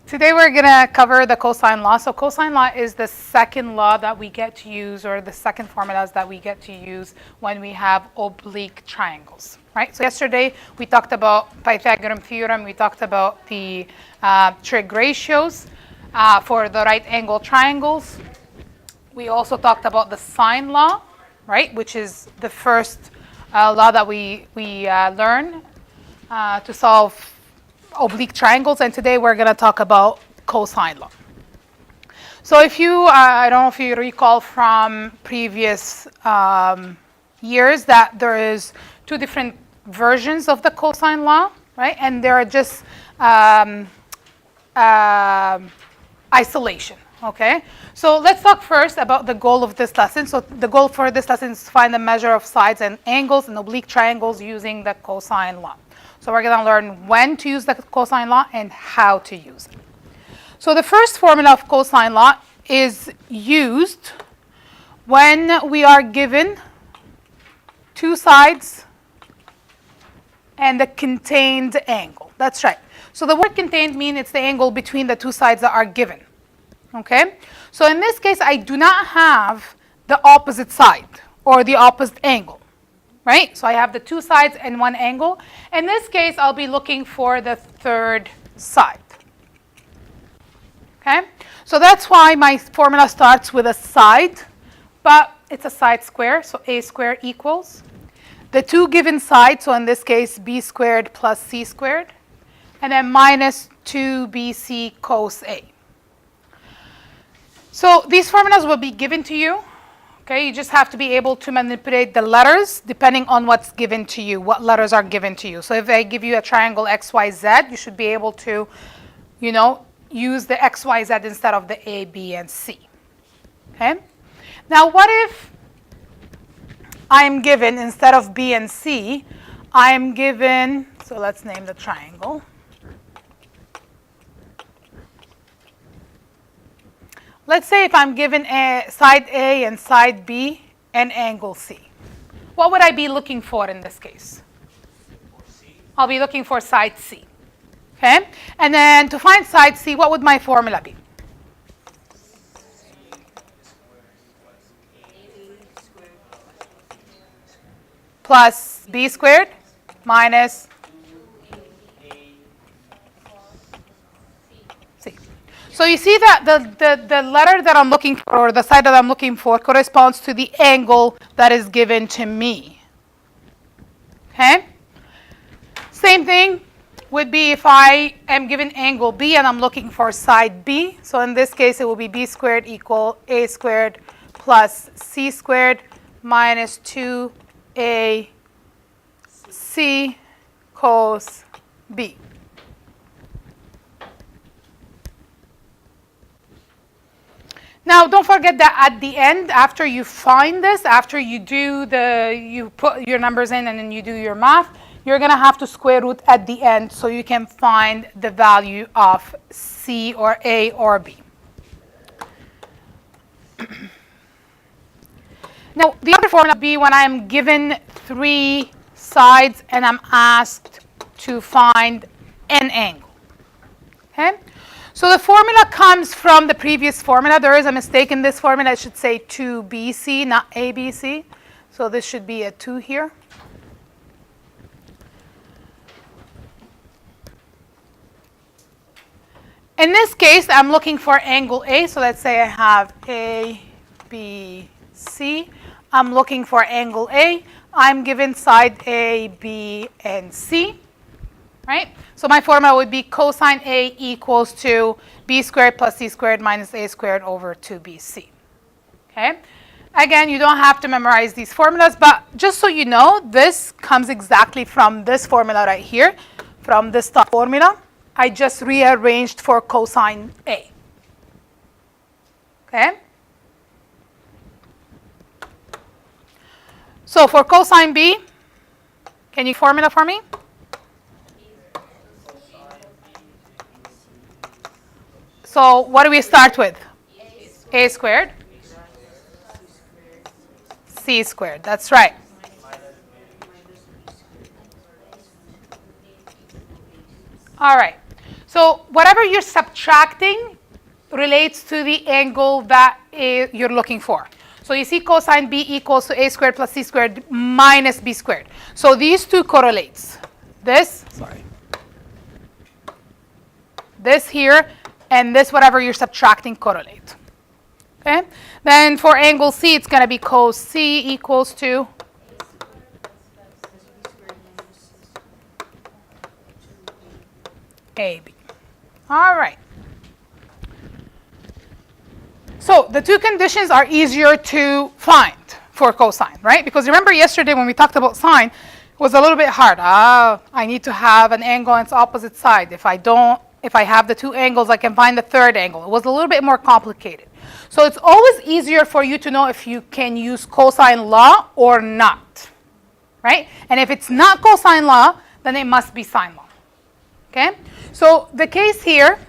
Today we're going to cover the cosine law. So cosine law is the second law that we get to use, or the second formulas that we get to use when we have oblique triangles, right? So yesterday we talked about Pythagorean theorem. We talked about the trig ratios for the right angle triangles. We also talked about the sine law, right, which is the first law that we learn to solve oblique triangles, and today we're going to talk about cosine law. So if you, I don't know if you recall from previous years that there is two different versions of the cosine law, right? And they are just isolation, okay? So let's talk first about the goal of this lesson. So the goal for this lesson is to find the measure of sides and angles in oblique triangles using the cosine law. So we're going to learn when to use the cosine law and how to use it. So the first formula of cosine law is used when we are given two sides and the contained angle. That's right. So the word contained means it's the angle between the two sides that are given. Okay? So in this case, I do not have the opposite side or the opposite angle. Right? So I have the two sides and one angle. In this case, I'll be looking for the third side. Okay? So that's why my formula starts with a side, but it's a side square, so a squared equals the two given sides, so in this case, b squared plus c squared, and then minus 2bc cos a. So these formulas will be given to you. Okay, you just have to be able to manipulate the letters depending on what's given to you, what letters are given to you. So if I give you a triangle XYZ, you should be able to, use the XYZ instead of the A, B, and C. Okay? Now what if I'm given, instead of B and C, I'm given, so let's name the triangle. Let's say if I'm given side A and side B and angle C. What would I be looking for in this case? I'll be looking for side C. Okay? And then to find side C, what would my formula be? Plus B squared minus C. So you see that the letter that I'm looking for, or the side that I'm looking for, corresponds to the angle that is given to me. Okay? Same thing would be if I am given angle B and I'm looking for side B. So in this case, it will be b squared equal a squared plus c squared minus 2ac cos B. Now, don't forget that at the end, after you find this, after you put your numbers in and then you do your math, you're going to have to square root at the end so you can find the value of C or A or B. Now, the other formula would be when I'm given three sides and I'm asked to find an angle. Okay? So the formula comes from the previous formula. There is a mistake in this formula. It should say 2BC, not ABC. So this should be a 2 here. In this case, I'm looking for angle A. So let's say I have A, B, C. I'm looking for angle A. I'm given side A, B, and C. Right? So my formula would be cosine A equals to b squared plus c squared minus a squared over 2bc. Okay? Again, you don't have to memorize these formulas, but just so you know, this comes exactly from this formula right here, from this top formula. I just rearranged for cosine A. Okay? So for cosine B, can you formula for me? So what do we start with? A squared. C squared. That's right. All right. So whatever you're subtracting relates to the angle that you're looking for. So you see cosine B equals to a squared plus c squared minus b squared. So these two correlates. This here, and this, whatever you're subtracting, correlate. Okay? Then for angle C, it's going to be cos C equals to AB. All right. So the two conditions are easier to find for cosine, right? Because remember yesterday when we talked about sine, it was a little bit hard. I need to have an angle on its opposite side. If I have the two angles, I can find the third angle. It was a little bit more complicated. So it's always easier for you to know if you can use cosine law or not, right? And if it's not cosine law, then it must be sine law, okay? So the case here